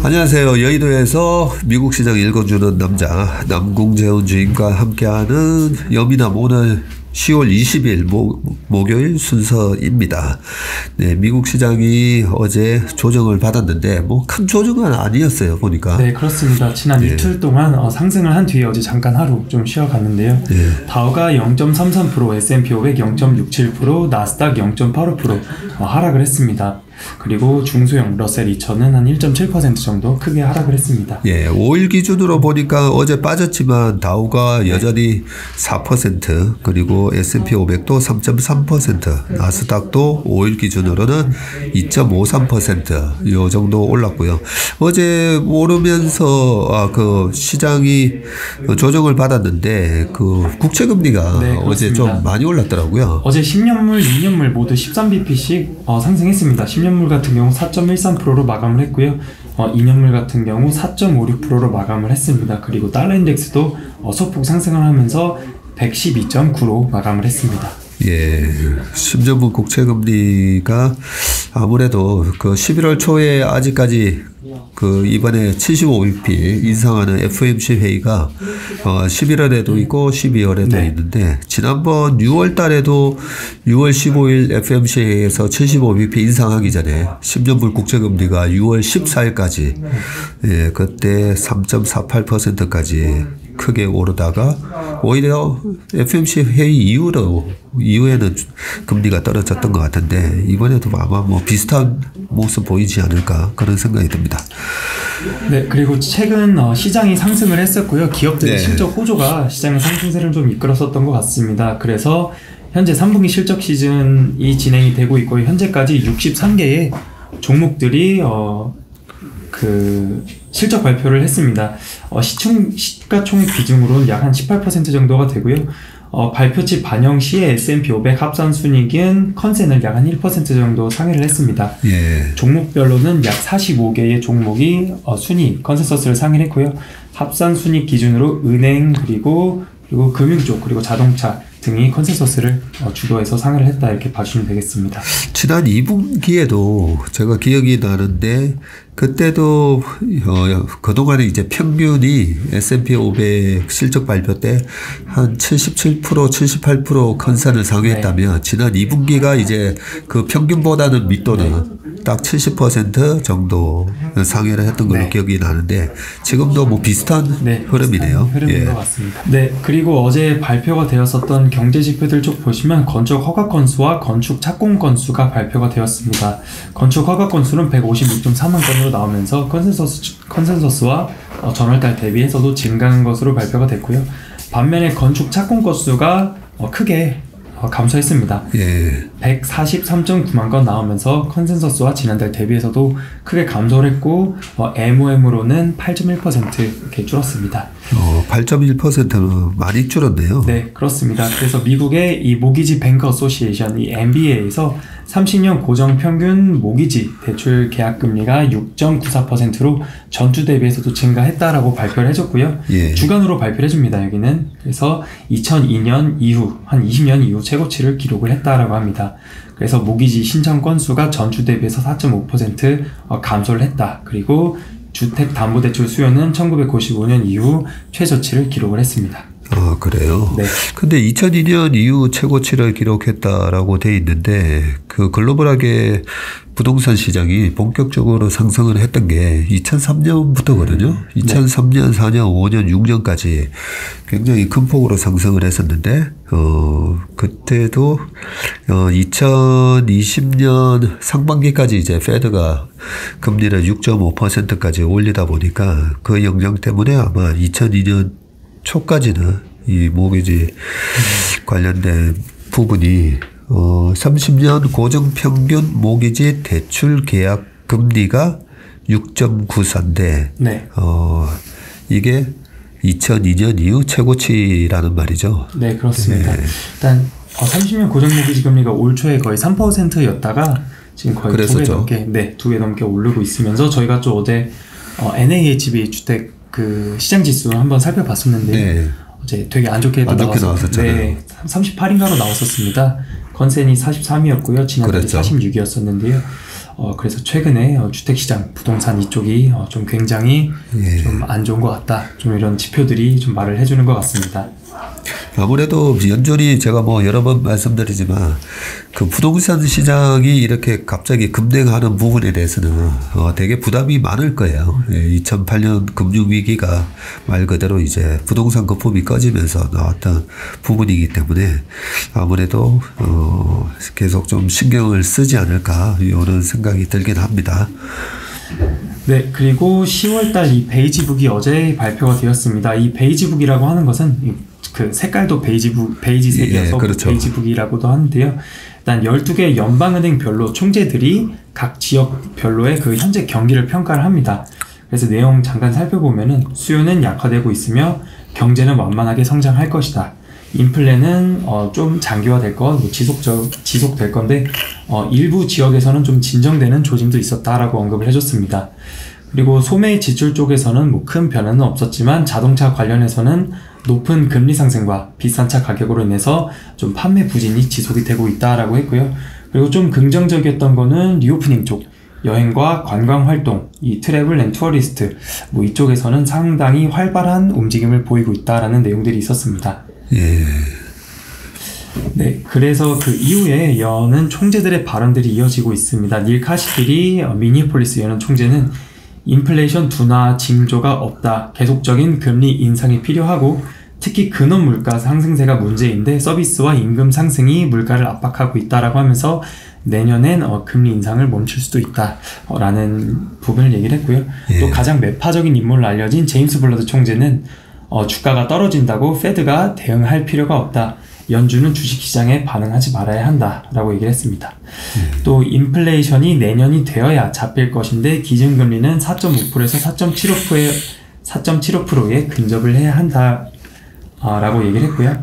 안녕하세요. 여의도에서 미국 시장 읽어주는 남자 남궁재훈 주임과 함께하는 여미남 오늘 10월 20일 목요일 순서입니다. 네, 미국 시장이 어제 조정을 받았는데 뭐 큰 조정은 아니었어요 보니까. 네, 그렇습니다. 지난 이틀 동안 상승을 한 뒤에 어제 잠깐 하루 좀 쉬어갔는데요. 네. 다우가 0.33%, S&P 500 0.67%, 나스닥 0.85% 하락을 했습니다. 그리고 중소형 러셀 2000은 한 1.7% 정도 크게 하락을 했습니다. 예, 5일 기준으로 보니까 어제 빠졌지만 다우가 여전히 4%, 그리고 S&P 500도 3.3%, 나스닥도 5일 기준으로는 2.53% 요 정도 올랐고요. 어제 오르면서 그 시장이 조정을 받았는데 그 국채 금리가 네, 어제 좀 많이 올랐더라고요. 어제 10년물, 2년물 모두 13bp씩 상승했습니다. 10년물 같은 경우 4.13%로 마감을 했고요. 2년물 같은 경우 4.56%로 마감을 했습니다. 그리고 달러 인덱스도 소폭 상승을 하면서 112.9로 마감을 했습니다. 예, 10년물 국채 금리가 아무래도 그 11월 초에 아직까지 그 이번에 75bp 인상하는 FOMC 회의가 11월에도 있고 12월에도 네. 있는데 지난번 6월 달에도 6월 15일 FOMC 회의에서 75bp 인상하기 전에 10년물 국채금리가 6월 14일까지 예, 그때 3.48%까지 크게 오르다가 오히려 FOMC 회의 이후에는 금리가 떨어졌던 것 같은데 이번에도 아마 뭐 비슷한 모습 보이지 않을까 그런 생각이 듭니다. 네, 그리고 최근 시장이 상승을 했었고요. 기업들의 네. 실적 호조가 시장의 상승세를 좀 이끌었었던 것 같습니다. 그래서 현재 3분기 실적 시즌이 진행이 되고 있고 현재까지 63개의 종목들이 그 실적 발표를 했습니다. 시가총액 비중으로는 약 한 18% 정도가 되고요. 발표치 반영 시에 S&P 500 합산 순이익은 컨센을 약 한 1% 정도 상회를 했습니다. 예. 종목별로는 약 45개의 종목이 순이익, 컨센서스를 상회를 했고요. 합산 순이익 기준으로 은행 그리고 금융 쪽 그리고 자동차 등이 컨센서스를 주도해서 상회를 했다 이렇게 봐주시면 되겠습니다. 지난 2분기에도 제가 기억이 나는데 그때도 그동안에 이제 평균이 S&P 500 실적 발표 때 한 77%, 78% 컨센을 상회했다면 네. 지난 2분기가 이제 그 평균보다는 밑도는 네. 딱 70% 정도 상회를 했던 걸로 네. 기억이 나는데 지금도 뭐 비슷한 네, 흐름이네요. 비슷한 흐름인 것 같습니다. 네, 그리고 어제 발표가 되었었던 경제 지표들 쪽 보시면 건축 허가 건수와 건축 착공 건수가 발표가 되었습니다. 건축 허가 건수는 156.4만 건으로 나오면서 컨센서스와 전월달 대비해서도 증가한 것으로 발표가 됐고요. 반면에 건축 착공 건수가 크게 감소했습니다. 예. 143.9만 건 나오면서 컨센서스와 지난달 대비해서도 크게 감소를 했고 MOM으로는 8.1% 이렇게 줄었습니다. 8.1%는 많이 줄었네요. 네, 그렇습니다. 그래서 미국의 이 모기지 뱅크 어소시에이션 이 MBA에서 30년 고정 평균 모기지 대출 계약 금리가 6.94%로 전주 대비해서도 증가했다라고 발표를 해줬고요. 예. 주간으로 발표를 해줍니다. 여기는 그래서 2002년 이후 한 20년 이후 최고치를 기록을 했다라고 합니다. 그래서 모기지 신청 건수가 전주 대비해서 4.5% 감소를 했다. 그리고 주택담보대출 수요는 1995년 이후 최저치를 기록을 했습니다. 아, 그래요? 네. 근데 2002년 이후 최고치를 기록했다라고 돼 있는데 그 글로벌하게 부동산 시장이 본격적으로 상승을 했던 게 2003년부터거든요. 2003년, 4년, 5년, 6년까지 굉장히 큰 폭으로 상승을 했었는데 그때도 2020년 상반기까지 이제 페드가 금리를 6.5%까지 올리다 보니까 그 영향 때문에 아마 2002년 초까지는 이 모기지 관련된 부분이 30년 고정평균 모기지 대출 계약 금리가 6.94인데 네. 이게 2002년 이후 최고치라는 말이죠. 네, 그렇습니다. 네. 일단 30년 고정 모기지 금리가 올 초에 거의 3%였다가 지금 거의 두 배 넘게 오르고 있으면서 저희가 좀 어제 NAHB 주택 그 시장 지수 한번 살펴봤었는데 네. 어제 되게 안 좋게 나왔었잖아요. 네, 38인가로 나왔었습니다. 컨센이 43이었고요. 지난달에 46이었었는데요. 그래서 최근에 주택시장, 부동산 이쪽이 좀 굉장히 좀 안 좋은 것 같다. 좀 이런 지표들이 좀 말을 해주는 것 같습니다. 아무래도 연준이 제가 뭐 여러 번 말씀드리지만 그 부동산 시장이 이렇게 갑자기 급등하는 부분에 대해서는 되게 부담이 많을 거예요. 2008년 금융위기가 말 그대로 이제 부동산 거품이 꺼지면서 나왔던 부분이기 때문에 아무래도 계속 좀 신경을 쓰지 않을까 이런 생각이 들긴 합니다. 네, 그리고 10월달 이 베이지북이 어제 발표가 되었습니다. 이 베이지북이라고 하는 것은 그 색깔도 베이지색이어서 그렇죠. 베이지북이라고도 하는데요. 일단 12개 연방은행별로 총재들이 각 지역별로의 그 현재 경기를 평가를 합니다. 그래서 내용 잠깐 살펴보면은 수요는 약화되고 있으며 경제는 완만하게 성장할 것이다. 인플레는 좀 장기화될 것, 지속될 건데 일부 지역에서는 좀 진정되는 조짐도 있었다라고 언급을 해줬습니다. 그리고 소매 지출 쪽에서는 뭐 큰 변화는 없었지만 자동차 관련해서는 높은 금리 상승과 비싼 차 가격으로 인해서 좀 판매 부진이 지속이 되고 있다라고 했고요. 그리고 좀 긍정적이었던 거는 리오프닝 쪽, 여행과 관광 활동, 이 트래블 앤 투어리스트 뭐 이쪽에서는 상당히 활발한 움직임을 보이고 있다라는 내용들이 있었습니다. 네, 그래서 그 이후에 여는 총재들의 발언들이 이어지고 있습니다. 닐 카시필이 미니애폴리스 여는 총재는 인플레이션 둔화 징조가 없다. 계속적인 금리 인상이 필요하고 특히 근원 물가 상승세가 문제인데 서비스와 임금 상승이 물가를 압박하고 있다라고 하면서 내년엔 금리 인상을 멈출 수도 있다 라는 부분을 얘기를 했고요. 또 가장 매파적인 인물로 알려진 제임스 블러드 총재는 주가가 떨어진다고 페드가 대응할 필요가 없다. 연준은 주식시장에 반응하지 말아야 한다라고 얘기를 했습니다. 또 인플레이션이 내년이 되어야 잡힐 것인데 기준금리는 4.5%에서 4.75%에 근접을 해야 한다라고 얘기를 했고요.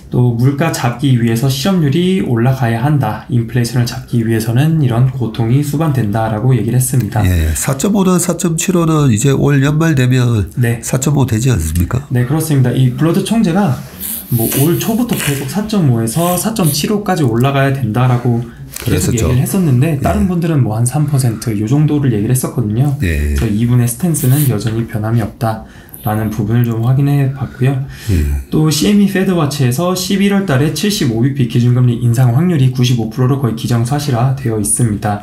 또 물가 잡기 위해서 실업률이 올라가야 한다. 인플레이션을 잡기 위해서는 이런 고통이 수반된다라고 얘기를 했습니다. 4.5는 4.75는 이제 올 연말 되면 4.5 되지 않습니까? 네, 그렇습니다. 이 블러드 총재가 뭐 올 초부터 계속 4.5에서 4.75까지 올라가야 된다라고 계속 얘기를 했었는데 다른 분들은 뭐 한 3% 이 정도를 얘기를 했었거든요. 그래서 이분의 스탠스는 여전히 변함이 없다라는 부분을 좀 확인해 봤고요. 또 CME 페드워치에서 11월 달에 75bp 기준금리 인상 확률이 95%로 거의 기정사실화 되어 있습니다.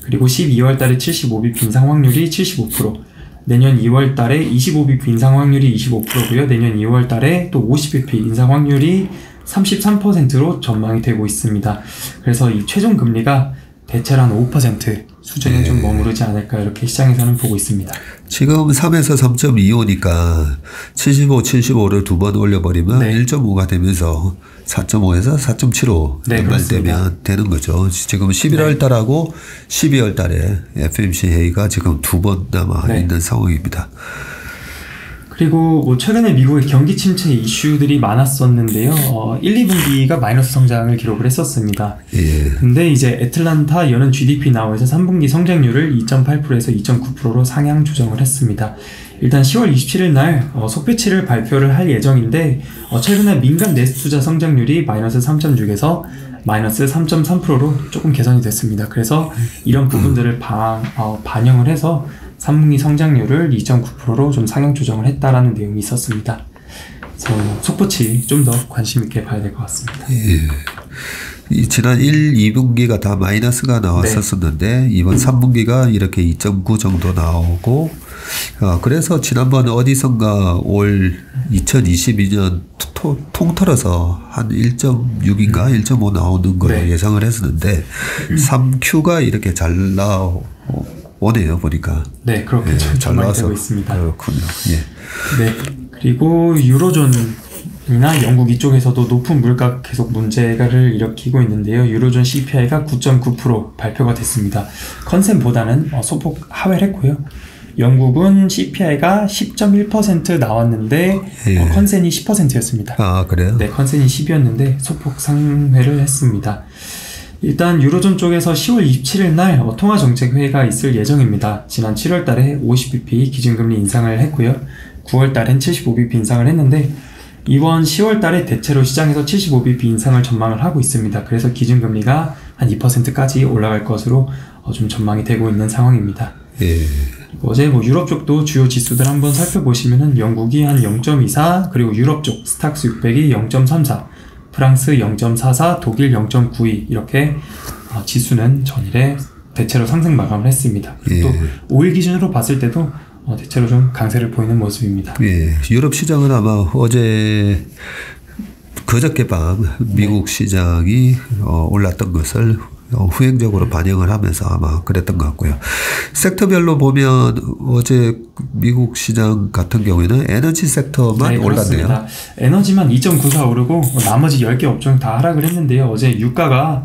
그리고 12월 달에 75bp 인상 확률이 75%, 내년 2월 달에 25bp 인상 확률이 25%고요. 내년 2월 달에 또 50bp 인상 확률이 33%로 전망이 되고 있습니다. 그래서 이 최종 금리가 대체로 한 5% 수준에 좀 머무르지 않을까 이렇게 시장에서는 보고 있습니다. 지금 3에서 3.25니까 75, 75를 두 번 올려버리면 1.5가 되면서 4.5에서 4.75 연말 되면 되는 거죠. 지금 11월 달하고 12월 달에 FOMC 회의가 지금 두 번 남아 있는 상황입니다. 그리고 뭐 최근에 미국의 경기 침체 이슈들이 많았었는데요. 1, 2분기가 마이너스 성장을 기록을 했었습니다. 근데 이제 애틀란타 여는 GDP 나오에서 3분기 성장률을 2.8%에서 2.9%로 상향 조정을 했습니다. 일단 10월 27일 날 속표치를 발표를 할 예정인데 최근에 민간 내수 투자 성장률이 마이너스 3.6에서 마이너스 3.3%로 조금 개선이 됐습니다. 그래서 이런 부분들을 반영을 해서 3분기 성장률을 2.9%로 좀 상향 조정을 했다라는 내용이 있었습니다. 그래서 속보치 좀 더 관심 있게 봐야 될 것 같습니다. 지난 1, 2분기가 다 마이너스가 나왔었는데 이번 3분기가 이렇게 2.9 정도 나오고 그래서 지난번 어디선가 올 2022년 통틀어서 한 1.6인가 1.5 나오는 걸로 예상을 했었는데 3Q가 이렇게 잘 나오네요 보니까. 네, 그렇게 잘 나와서 있습니다. 그렇군요. 네, 그리고 유로존이나 영국 이쪽에서도 높은 물가 계속 문제를 일으키고 있는데요. 유로존 CPI가 9.9% 발표가 됐습니다. 컨센보다는 소폭 하회를 했고요. 영국은 CPI가 10.1% 나왔는데 컨센이 10%였습니다. 아, 그래요? 네, 컨센이 10이었는데 소폭 상회를 했습니다. 일단 유로존 쪽에서 10월 27일 날 통화정책회의가 있을 예정입니다. 지난 7월 달에 50bp 기준금리 인상을 했고요. 9월 달엔 75bp 인상을 했는데 이번 10월 달에 대체로 시장에서 75bp 인상을 전망을 하고 있습니다. 그래서 기준금리가 한 2%까지 올라갈 것으로 좀 전망이 되고 있는 상황입니다. 예. 어제 뭐 유럽 쪽도 주요 지수들 한번 살펴보시면은 영국이 한 0.24, 그리고 유럽 쪽 스탁스 600이 0.34, 프랑스 0.44, 독일 0.92 이렇게 지수는 전일에 대체로 상승 마감을 했습니다. 예. 또 5일 기준으로 봤을 때도 대체로 좀 강세를 보이는 모습입니다. 예. 유럽 시장은 아마 어제 그저께 밤 미국 시장이 올랐던 것을 후행적으로 반영을 하면서 아마 그랬던 것 같고요. 섹터별로 보면 어제 미국 시장 같은 경우에는 에너지 섹터만 네, 올랐네요. 그렇습니다. 에너지만 2.94 오르고 나머지 10개 업종 다 하락을 했는데요. 어제 유가가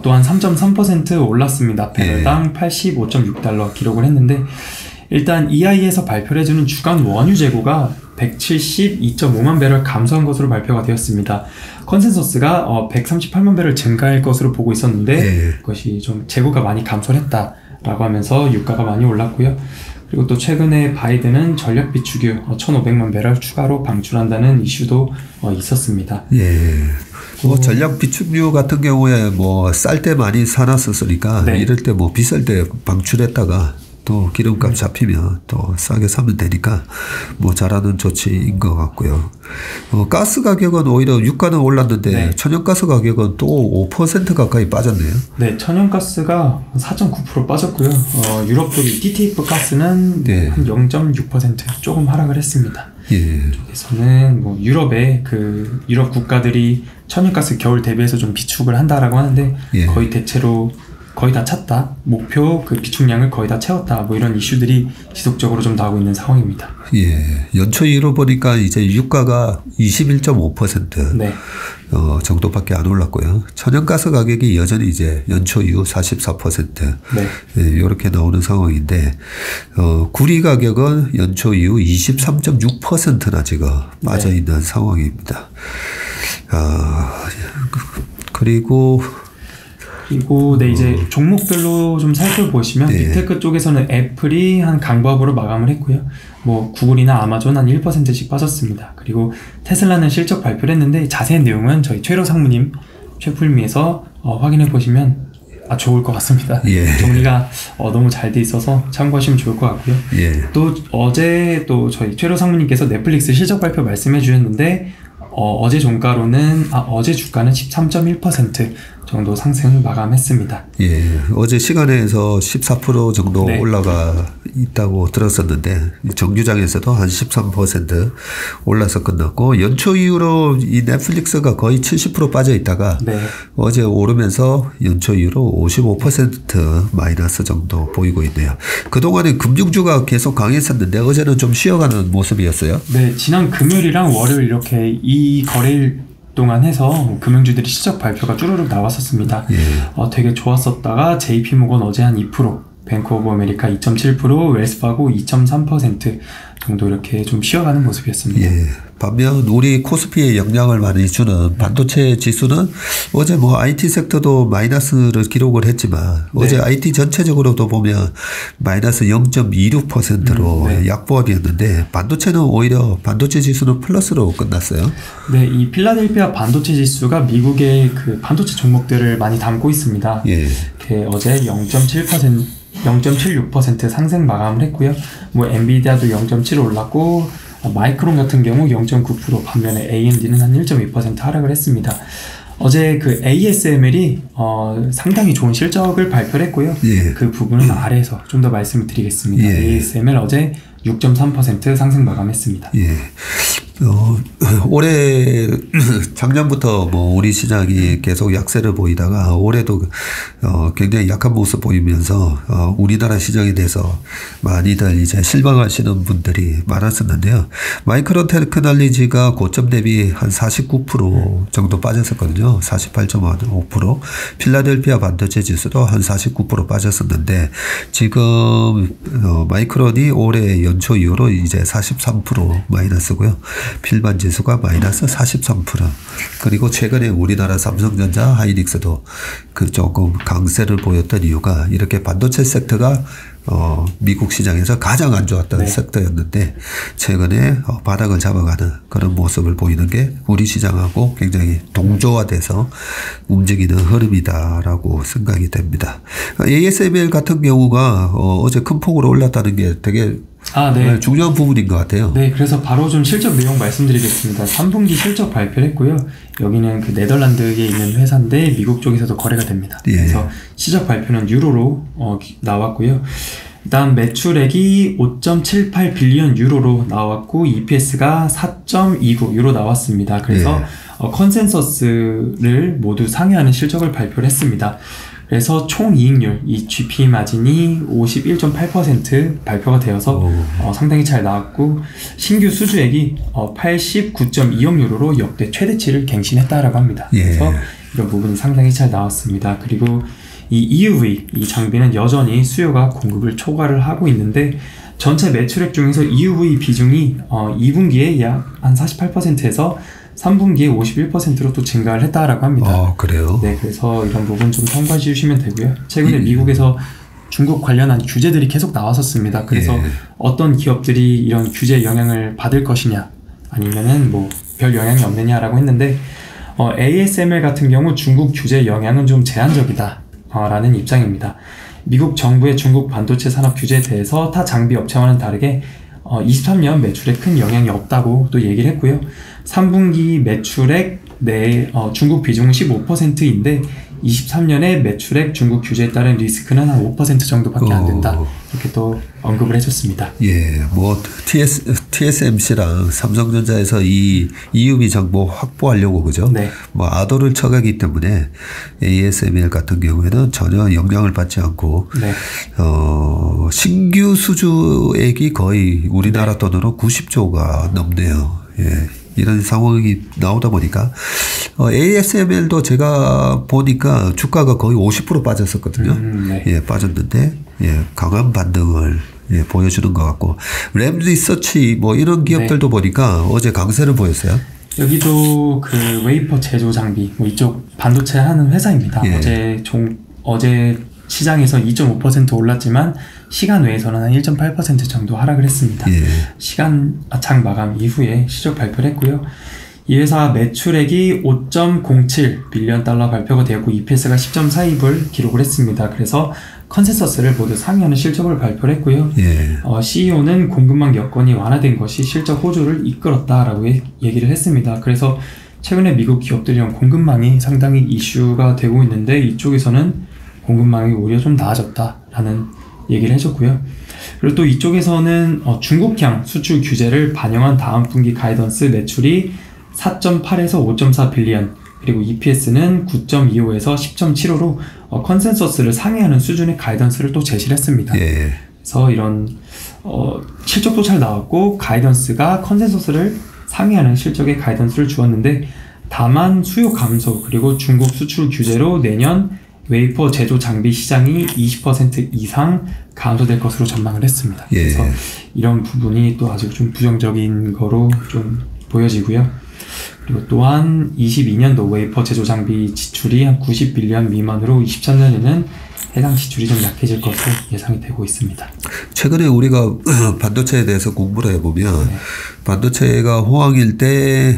또한 3.3% 올랐습니다. 배럴당 85.6달러 기록을 했는데, 일단 EI에서 발표를 해주는 주간 원유 재고가 172.5만 배럴 감소한 것으로 발표가 되었습니다. 컨센서스가 138만 배럴 증가할 것으로 보고 있었는데 그것이 좀 재고가 많이 감소를 했다라고 하면서 유가가 많이 올랐고요. 그리고 또 최근에 바이든은 전력 비축유 1,500만 배럴 추가로 방출한다는 이슈도 있었습니다. 예. 뭐 전략 비축유 같은 경우에 뭐 쌀 때 많이 사놨었으니까 네. 이럴 때 뭐 비쌀 때 방출했다가 또 기름값 잡히면 또 싸게 사면 되니까 뭐 잘하는 조치인 것 같고요. 가스 가격은 오히려 유가는 올랐는데 네. 천연가스 가격은 또 5% 가까이 빠졌네요. 네, 천연가스가 4.9% 빠졌고요. 유럽 쪽이 TTF 가스는 네. 한 0.6% 조금 하락을 했습니다. 예. 여기서는 뭐 유럽의 그 유럽 국가들이 천연가스 겨울 대비해서 좀 비축을 한다라고 하는데 예. 거의 대체로 거의 다 찼다. 목표 그 비축량을 거의 다 채웠다. 뭐 이런 이슈들이 지속적으로 좀 나오고 있는 상황입니다. 예. 연초 이후로 보니까 이제 유가가 21.5% 네. 정도밖에 안 올랐고요. 천연가스 가격이 여전히 이제 연초 이후 44% 네. 예, 이렇게 나오는 상황인데 구리 가격은 연초 이후 23.6%나 지금 빠져 있는 상황입니다. 그리고 네, 이제 종목별로 좀 살펴보시면 빅테크 쪽에서는 애플이 한 강보합으로 마감을 했고요. 뭐 구글이나 아마존 한 1%씩 빠졌습니다. 그리고 테슬라는 실적 발표를 했는데 자세한 내용은 저희 최로 상무님 최풀미에서 확인해 보시면 좋을 것 같습니다. 예. 정리가 너무 잘 돼 있어서 참고하시면 좋을 것 같고요. 예. 또 어제 또 저희 최로 상무님께서 넷플릭스 실적 발표 말씀해 주셨는데 어제 종가로는 어제 주가는 13.1% 정도 상승을 마감했습니다. 예, 어제 시간에서 14% 정도 네. 올라가 있다고 들었었는데 정규장에서도 한 13% 올라서 끝났고 연초 이후로 이 넷플릭스가 거의 70% 빠져 있다가 네. 어제 오르면서 연초 이후로 55% 마이너스 정도 보이고 있네요. 그동안에 금융주가 계속 강했었는데 어제는 좀 쉬어가는 모습이었어요. 네, 지난 금요일이랑 월요일 이렇게 이 거래일 동안 해서 금융주들이 실적 발표가 쭈루룩 나왔었습니다. 예. 되게 좋았었다가 JP모건 어제 한 2%, 뱅크 오브 아메리카 2.7%, 웰스파고 2.3% 정도 이렇게 좀 쉬어가는 모습이었습니다. 예. 반면 우리 코스피에 영향을 많이 주는 반도체 지수는 어제 뭐 IT 섹터도 마이너스를 기록을 했지만 어제 IT 전체적으로도 보면 마이너스 0.26%로 약보합이었는데 반도체는 오히려 반도체 지수는 플러스로 끝났어요. 네, 이 필라델피아 반도체 지수가 미국의 그 반도체 종목들을 많이 담고 있습니다. 예. 어제 0.76% 상승 마감을 했고요. 뭐 엔비디아도 0.7 올랐고 마이크론 같은 경우 0.9%, 반면에 AMD는 한 1.2% 하락을 했습니다. 어제 그 ASML이 상당히 좋은 실적을 발표를 했고요. 예. 그 부분은 아래에서 좀 더 말씀을 드리겠습니다. 예. ASML 어제 6.3% 상승 마감했습니다. 예. 올해 작년부터 뭐 우리 시장이 계속 약세를 보이다가 올해도 굉장히 약한 모습 보이면서 우리나라 시장에 대해서 많이들 이제 실망하시는 분들이 많았었는데요. 마이크론 테크놀로지가 고점 대비 한 49% 정도 빠졌었거든요. 48.5%. 필라델피아 반도체 지수도 한 49% 빠졌었는데 지금 마이크론이 올해 연초 이후로 이제 43% 마이너스고요. 필반 지수가 마이너스 43%. 그리고 최근에 우리나라 삼성전자, 하이닉스도 그 조금 강세를 보였던 이유가 이렇게 반도체 섹터가 미국 시장에서 가장 안 좋았던 네. 섹터였는데 최근에 바닥을 잡아가는 그런 모습을 보이는 게 우리 시장하고 굉장히 동조화돼서 움직이는 흐름이다라고 생각이 됩니다. ASML 같은 경우가 어제 큰 폭으로 올랐다는 게 되게 네. 중요한 부분인 것 같아요. 네, 그래서 바로 좀 실적 내용 말씀드리겠습니다. 3분기 실적 발표를 했고요. 여기는 그 네덜란드에 있는 회사인데 미국 쪽에서도 거래가 됩니다. 예. 그래서 시적 발표는 유로로 나왔고요. 일단 매출액이 5.78 빌리언 유로로 나왔고 EPS가 4.29 유로 나왔습니다. 그래서 컨센서스를 모두 상회하는 실적을 발표를 했습니다. 그래서 총이익률, 이 GP 마진이 51.8% 발표가 되어서 상당히 잘 나왔고 신규 수주액이 89.2억 유로로 역대 최대치를 갱신했다라고 합니다. 예. 그래서 이런 부분이 상당히 잘 나왔습니다. 그리고 이 EUV, 이 장비는 여전히 수요가 공급을 초과를 하고 있는데 전체 매출액 중에서 EUV 비중이 2분기에 약 한 48%에서 3분기에 51%로 또 증가를 했다라고 합니다. 그래요? 네, 그래서 이런 부분 좀 참고해 주시면 되고요. 최근에 미국에서 중국 관련한 규제들이 계속 나왔었습니다. 그래서 어떤 기업들이 이런 규제 영향을 받을 것이냐, 아니면은 뭐 별 영향이 없느냐라고 했는데 ASML 같은 경우 중국 규제 영향은 좀 제한적이다 라는 입장입니다. 미국 정부의 중국 반도체 산업 규제에 대해서 타 장비 업체와는 다르게 23년 매출에 큰 영향이 없다고 또 얘기를 했고요. 3분기 매출액 내 중국 비중은 15%인데 23년에 매출액 중국 규제에 따른 리스크는 한 5% 정도밖에 안 된다. 이렇게 또 언급을 해줬습니다. 예, 뭐 TSMC랑 삼성전자에서 이 EUV 정보 확보하려고 그죠? 네. 뭐 아도를 쳐가기 때문에 ASML 같은 경우에는 전혀 영향을 받지 않고 네. 신규 수주액이 거의 우리나라 돈으로 90조가 넘네요. 예. 이런 상황이 나오다 보니까 ASML도 제가 보니까 주가가 거의 50% 빠졌었거든요. 네. 예, 빠졌는데 강한 반등을 보여주는 것 같고 램 리서치 뭐 이런 기업들도 보니까 어제 강세를 보였어요. 여기도 그 웨이퍼 제조 장비 뭐 이쪽 반도체 하는 회사입니다. 어제 시장에서 2.5% 올랐지만 시간 외에서는 한 1.8% 정도 하락을 했습니다. 시간 장 마감 이후에 실적 발표를 했고요. 이 회사 매출액이 5.07 빌리언 달러 발표가 되었고 EPS가 10.42불 기록을 했습니다. 그래서 컨센서스를 모두 상회하는 실적을 발표를 했고요. CEO는 공급망 여건이 완화된 것이 실적 호조를 이끌었다라고 얘기를 했습니다. 그래서 최근에 미국 기업들이랑 공급망이 상당히 이슈가 되고 있는데 이쪽에서는 공급망이 오히려 좀 나아졌다라는 얘기를 해줬고요. 그리고 또 이쪽에서는 중국향 수출 규제를 반영한 다음 분기 가이던스 매출이 4.8에서 5.4 빌리언 그리고 EPS는 9.25에서 10.75로 컨센서스를 상회하는 수준의 가이던스를 또 제시를 했습니다. 그래서 이런 실적도 잘 나왔고 가이던스가 컨센서스를 상회하는 실적의 가이던스를 주었는데 다만 수요 감소 그리고 중국 수출 규제로 내년 웨이퍼 제조 장비 시장이 20% 이상 감소될 것으로 전망을 했습니다. 그래서 이런 부분이 또 아주 좀 부정적인 거로 좀 보여지고요. 그리고 또한 22년도 웨이퍼 제조 장비 지출이 한 90빌리언 미만으로 23년에는 해당 지출이 좀 약해질 것으로 예상이 되고 있습니다. 최근에 우리가 반도체에 대해서 공부를 해보면 반도체가 호황일 때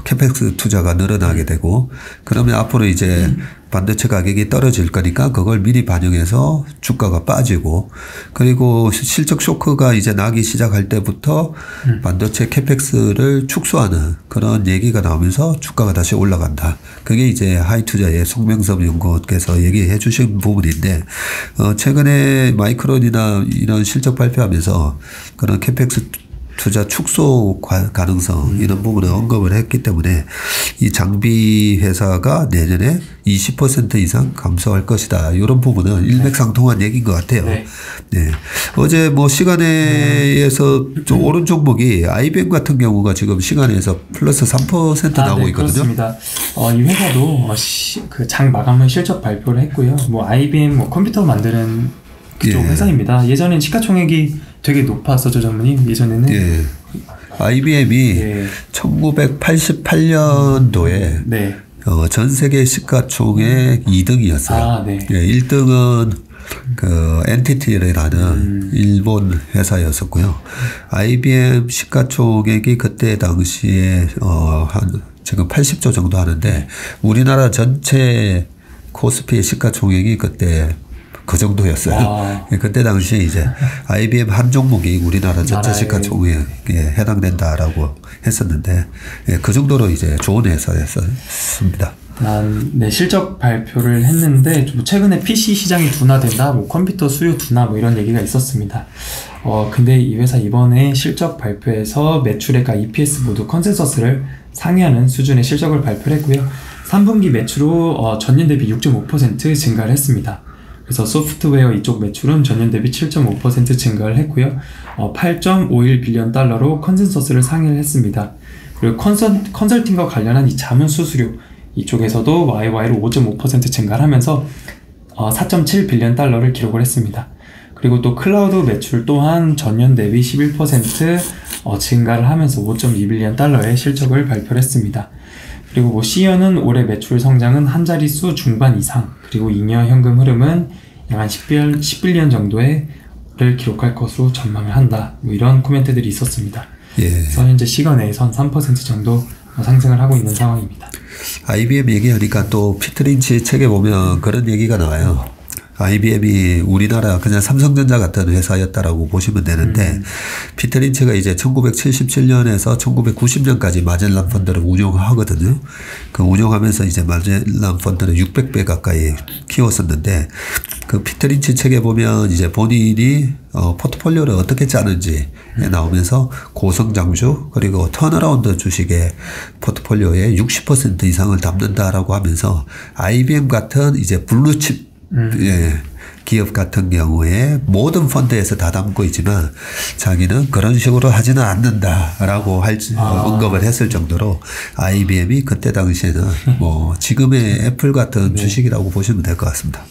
캐펙스 투자가 늘어나게 되고 그러면 앞으로 이제 반도체 가격이 떨어질 거니까 그걸 미리 반영해서 주가가 빠지고 그리고 실적 쇼크가 이제 나기 시작할 때부터 반도체 캐펙스를 축소하는 그런 얘기가 나오면서 주가가 다시 올라간다. 그게 이제 하이투자의 송명섭 연구원께서 얘기해 주신 부분인데 최근에 마이크론이나 이런 실적 발표하면서 그런 캐펙스 투자 축소 가능성 이런 부분을 언급을 했기 때문에 이 장비 회사가 내년에 20% 이상 감소할 것이다. 이런 부분은 일맥상통한 얘기인 것 같아요. 어제 뭐 시간에서 좀 오른 종목이 IBM 같은 경우가 지금 시간에서 플러스 3% 나오고 있거든요. 그렇습니다. 이 회사도 그 장 마감을 실적 발표를 했고요. 뭐 IBM 뭐 컴퓨터 만드는 그쪽 회사입니다. 예전엔 시가총액이 되게 높았었죠, 전문님. 예전에는 IBM이 1988년도에 전 세계 시가총액 2등이었어요. 1등은 그 엔티티라는 일본 회사였었고요. IBM 시가총액이 그때 당시에 한 지금 80조 정도 하는데 우리나라 전체 코스피의 시가총액이 그때 그 정도였어요. 와. 그때 당시에 이제 IBM 한 종목이 우리나라 전체 시가총액에 해당된다라고 했었는데 그 정도로 이제 좋은 회사였습니다. 네, 실적 발표를 했는데 최근에 PC 시장이 둔화된다, 뭐 컴퓨터 수요 둔화 뭐 이런 얘기가 있었습니다. 근데 이 회사 이번에 실적 발표에서 매출액과 EPS 모두 컨센서스를 상회하는 수준의 실적을 발표를 했고요. 3분기 매출로 전년 대비 6.5% 증가를 했습니다. 그래서 소프트웨어 이쪽 매출은 전년 대비 7.5% 증가를 했고요. 8.51빌리언 달러로 컨센서스를 상회를 했습니다. 그리고 컨설팅과 관련한 이 자문 수수료 이쪽에서도 YY로 5.5% 증가를 하면서 4.7빌리언 달러를 기록을 했습니다. 그리고 또 클라우드 매출 또한 전년 대비 11% 증가를 하면서 5.2빌리언 달러의 실적을 발표를 했습니다. 그리고 뭐 시연은 올해 매출 성장은 한 자릿수 중반 이상, 그리고 잉여 현금 흐름은 약 한 10빌리언 정도를 기록할 것으로 전망을 한다. 뭐 이런 코멘트들이 있었습니다. 그래서 현재 시간외에선 3% 정도 상승을 하고 있는 상황입니다. IBM 얘기하니까 또 피터 린치 책에 보면 그런 얘기가 나와요. IBM이 우리나라 그냥 삼성전자 같은 회사였다라고 보시면 되는데 피터 린치가 이제 1977년에서 1990년까지 마젤란 펀드를 운용하거든요. 그 운용하면서 이제 마젤란 펀드는 600배 가까이 키웠었는데 그 피터 린치 책에 보면 이제 본인이 포트폴리오를 어떻게 짜는지 나오면서 고성장주 그리고 턴어라운드 주식의 포트폴리오의 60% 이상을 담는다라고 하면서 IBM 같은 이제 블루칩 기업 같은 경우에 모든 펀드에서 다 담고 있지만 자기는 그런 식으로 하지는 않는다라고 언급을 했을 정도로 IBM이 그때 당시에는 뭐 지금의 애플 같은 주식이라고 보시면 될 것 같습니다.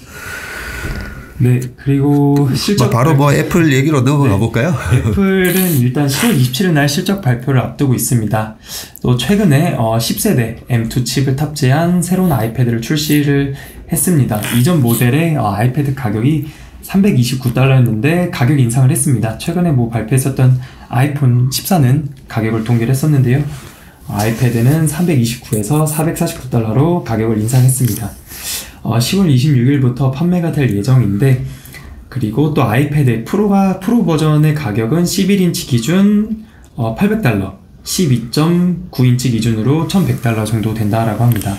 네, 그리고 실적 바로 뭐 애플 얘기로 넘어가 볼까요? 애플은 일단 10월 27일 날 실적 발표를 앞두고 있습니다. 또 최근에 10세대 M2 칩을 탑재한 새로운 아이패드를 출시를 했습니다. 이전 모델의 아이패드 가격이 $329였는데 가격 인상을 했습니다. 최근에 뭐 발표했었던 아이폰 14는 가격을 동결 했었는데요. 아이패드는 329에서 $449로 가격을 인상했습니다. 10월 26일부터 판매가 될 예정인데, 그리고 또 아이패드 프로 버전의 가격은 11인치 기준 $800, 12.9인치 기준으로 $1,100 정도 된다라고 합니다.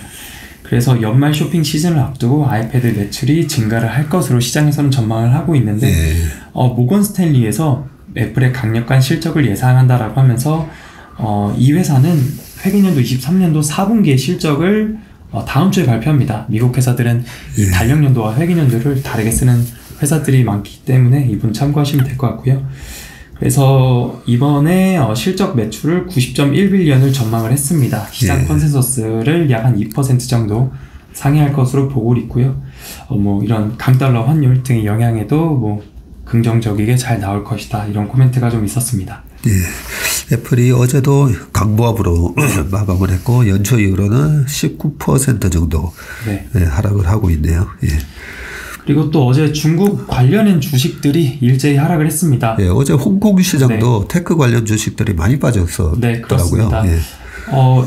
그래서 연말 쇼핑 시즌을 앞두고 아이패드 매출이 증가를 할 것으로 시장에서는 전망을 하고 있는데, 모건 스탠리에서 애플의 강력한 실적을 예상한다라고 하면서 이 회사는 회계년도 23년도 4분기의 실적을 다음 주에 발표합니다. 미국 회사들은 이 달력연도와 회계년도를 다르게 쓰는 회사들이 많기 때문에 이분 참고하시면 될 것 같고요. 그래서 이번에 실적 매출을 90.1빌리언을 전망을 했습니다. 시장 컨센서스를 약 한 2% 정도 상회할 것으로 보고 있고요. 뭐 이런 강달러 환율 등의 영향에도 뭐 긍정적이게 잘 나올 것이다, 이런 코멘트가 좀 있었습니다. 애플이 어제도 강보합으로 마감을 했고 연초 이후로는 19% 정도 하락을 하고 있네요. 그리고 또 어제 중국 관련된 주식들이 일제히 하락을 했습니다. 어제 홍콩 시장도 테크 관련 주식들이 많이 빠졌었더라고요. 네, 그렇습니다.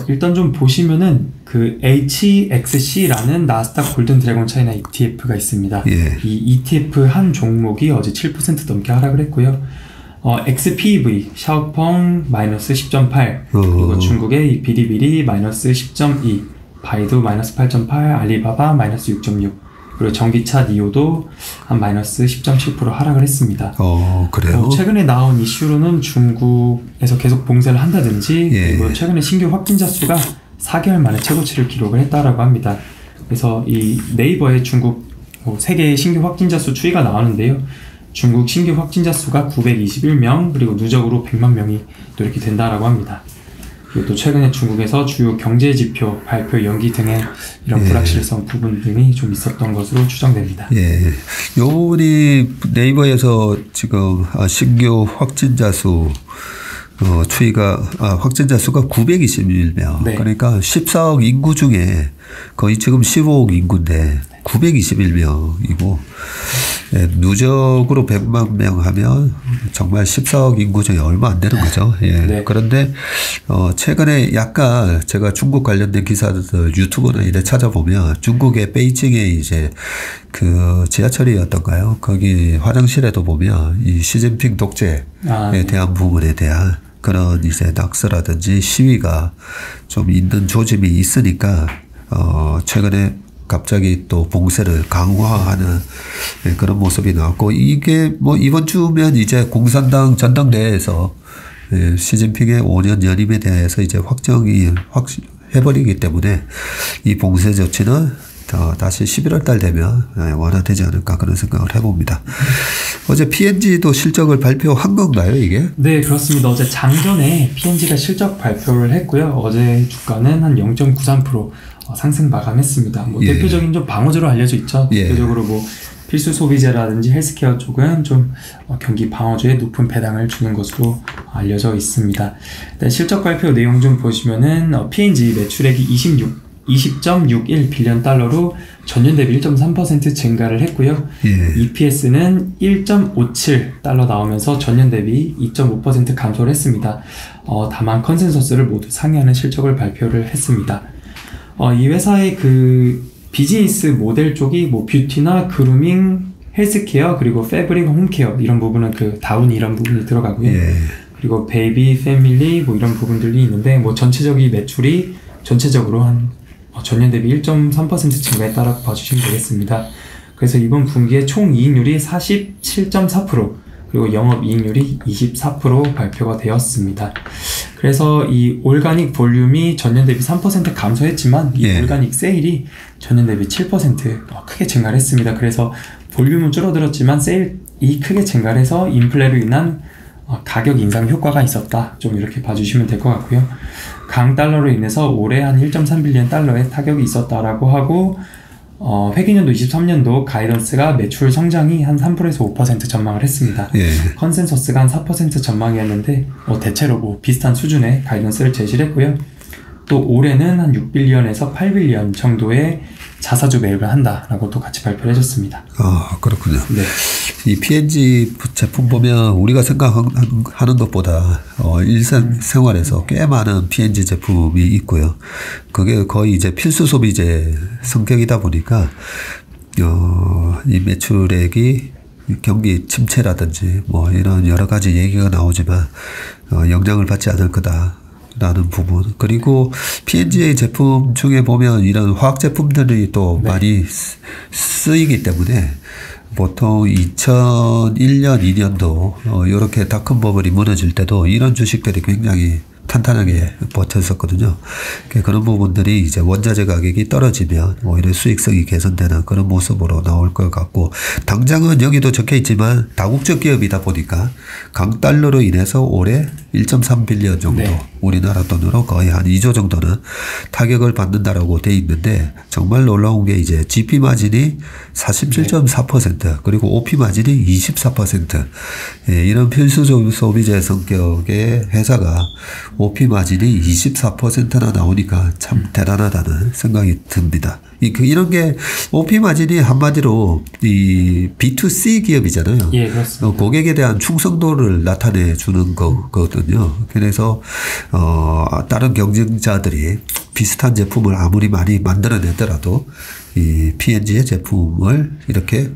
일단 좀 보시면은 그 HXC라는 나스닥 골든 드래곤 차이나 ETF가 있습니다. 이 ETF 한 종목이 어제 7% 넘게 하락을 했고요. XPV, 샤오펑 마이너스 10.8, 그리고 중국의 비리비리 마이너스 10.2, 바이두 마이너스 8.8, 알리바바 마이너스 6.6, 그리고 전기차 니오도 한 마이너스 10.7% 하락을 했습니다. 그래요? 최근에 나온 이슈로는 중국에서 계속 봉쇄를 한다든지, 그리고 최근에 신규 확진자 수가 4개월 만에 최고치를 기록을 했다라고 합니다. 그래서 이 네이버의 중국 세계 신규 확진자 수 추이가 나오는데요. 중국 신규 확진자 수가 921명, 그리고 누적으로 100만 명이 또 이렇게 된다라고 합니다. 그리고 또 최근에 중국에서 주요 경제 지표 발표 연기 등의 이런 불확실성 부분 등이 좀 있었던 것으로 추정됩니다. 요 부분이 네이버에서 지금 신규 확진자 수 확진자 수가 921명. 그러니까 14억 인구 중에 거의 지금 15억 인구인데 921명이고 예, 누적으로 100만 명 하면 정말 14억 인구 중에 얼마 안 되는 거죠. 예. 네. 그런데 최근에 약간 제가 중국 관련된 기사들 유튜브나 이래 찾아보면 중국의 베이징에 이제 그 지하철이었던가요? 거기 화장실에도 보면 이 시진핑 독재에 네. 대한 부분에 대한 그런 이제 낙서라든지 시위가 좀 있는 조짐이 있으니까 최근에 갑자기 또 봉쇄를 강화하는 그런 모습이 나왔고, 이게 뭐 이번 주면 이제 공산당 전당대회에서 시진핑의 5년 연임에 대해서 이제 해버리기 때문에 이 봉쇄 조치는 다시 11월 달 되면 완화되지 않을까 그런 생각을 해봅니다. 어제 P&G도 실적을 발표한 건가요, 이게? 네, 그렇습니다. 어제 장전에 P&G가 실적 발표를 했고요. 어제 주가는 한 0.93% 상승 마감했습니다. 뭐 예. 대표적인 좀 방어주로 알려져 있죠. 예. 대표적으로 뭐 필수 소비재라든지 헬스케어 쪽은 좀 경기 방어주에 높은 배당을 주는 것으로 알려져 있습니다. 일단 실적 발표 내용 좀 보시면은 P&G 매출액이 20.61 빌리언 달러로 전년 대비 1.3% 증가를 했고요. 예. EPS는 1.57 달러 나오면서 전년 대비 2.5% 감소를 했습니다. 다만 컨센서스를 모두 상회하는 실적을 발표를 했습니다. 이 회사의 그 비즈니스 모델 쪽이 뭐 뷰티나 그루밍, 헬스케어, 그리고 패브릭, 홈케어 이런 부분은 그 다운 이런 부분이 들어가고요. 예. 그리고 베이비, 패밀리 뭐 이런 부분들이 있는데 뭐 전체적인 매출이 전체적으로 한 전년 대비 1.3% 증가했다라고 봐주시면 되겠습니다. 그래서 이번 분기에 총 이익률이 47.4% 그리고 영업이익률이 24% 발표가 되었습니다. 그래서 이 올가닉 볼륨이 전년 대비 3% 감소했지만 이 예. 올가닉 세일이 전년 대비 7% 크게 증가를 했습니다. 그래서 볼륨은 줄어들었지만 세일이 크게 증가를 해서 인플레로 인한 가격 인상 효과가 있었다. 좀 이렇게 봐주시면 될 것 같고요. 강달러로 인해서 올해 한 1.3빌리언 달러의 타격이 있었다라고 하고 회계년도 23년도 가이던스가 매출 성장이 한 3%에서 5% 전망을 했습니다. 예. 컨센서스가 한 4% 전망이었는데 대체로 뭐 비슷한 수준의 가이던스를 제시를 했고요. 또 올해는 한 6빌리언에서 8빌리언 정도의 자사주 매입을 한다라고 또 같이 발표를 해줬습니다. 그렇군요. 네. 이 P&G 제품 보면 우리가 생각하는 것보다 일상생활에서 꽤 많은 P&G 제품이 있고요. 그게 거의 이제 필수 소비재 성격이다 보니까 이 매출액이 경기 침체라든지 뭐 이런 여러 가지 얘기가 나오지만 영향을 받지 않을 거다. 라는 부분. 그리고 P&G의 제품 중에 보면 이런 화학 제품들이 또 네. 많이 쓰이기 때문에 보통 2001년, 2년도 이렇게 닷컴 버블이 무너질 때도 이런 주식들이 굉장히 탄탄하게 버텼었거든요. 그런 부분들이 이제 원자재 가격이 떨어지면 오히려 수익성이 개선되는 그런 모습으로 나올 것 같고, 당장은 여기도 적혀 있지만 다국적 기업이다 보니까 강달러로 인해서 올해 1.3빌리언 정도, 네. 우리나라 돈으로 거의 한 2조 정도는 타격을 받는다라고 돼 있는데, 정말 놀라운 게 이제 GP 마진이 47.4% 그리고 OP 마진이 24%. 이런 필수 소비재 성격의 회사가 OP 마진이 24%나 나오니까 참 대단하다는 생각이 듭니다. 이런 게 OP 마진이 한마디로 이 B2C 기업이잖아요. 예, 그렇습니다. 고객에 대한 충성도를 나타내 주는 거거든요. 그래서 다른 경쟁자들이 비슷한 제품을 아무리 많이 만들어내더라도 이 P&G의 제품을 이렇게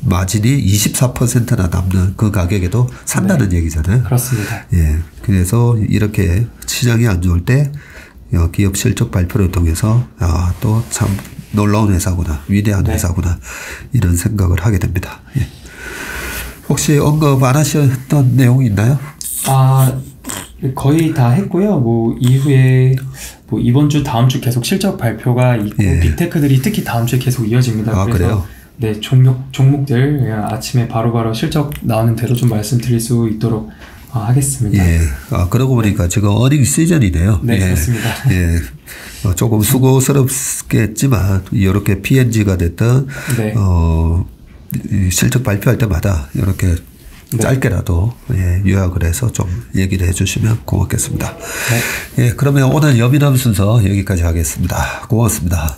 마진이 24%나 남는 그 가격에도 산다는 얘기잖아요. 그렇습니다. 예. 그래서 이렇게 시장이 안 좋을 때 기업 실적 발표를 통해서 또 참 놀라운 회사구나, 위대한 네. 회사구나, 이런 생각을 하게 됩니다. 예. 혹시 언급 안 하셨던 내용이 있나요? 거의 다 했고요. 뭐 이후에 뭐 이번 주 다음 주 계속 실적 발표가 있고 예. 빅테크들이 특히 다음 주에 계속 이어집니다. 그래서 그래요? 네, 종목들 아침에 바로바로 실적 나오는 대로 좀 말씀드릴 수 있도록 하겠습니다. 예. 그러고 보니까 지금 어닝 시즌이네요. 네, 예. 그렇습니다. 예. 조금 수고스럽겠지만 이렇게 P&G가 됐든 네. 이 실적 발표할 때마다 이렇게 네. 짧게라도 요약을 해서 좀 얘기를 해주시면 고맙겠습니다. 네. 예, 그러면 오늘 여민함 순서 여기까지 하겠습니다. 고맙습니다.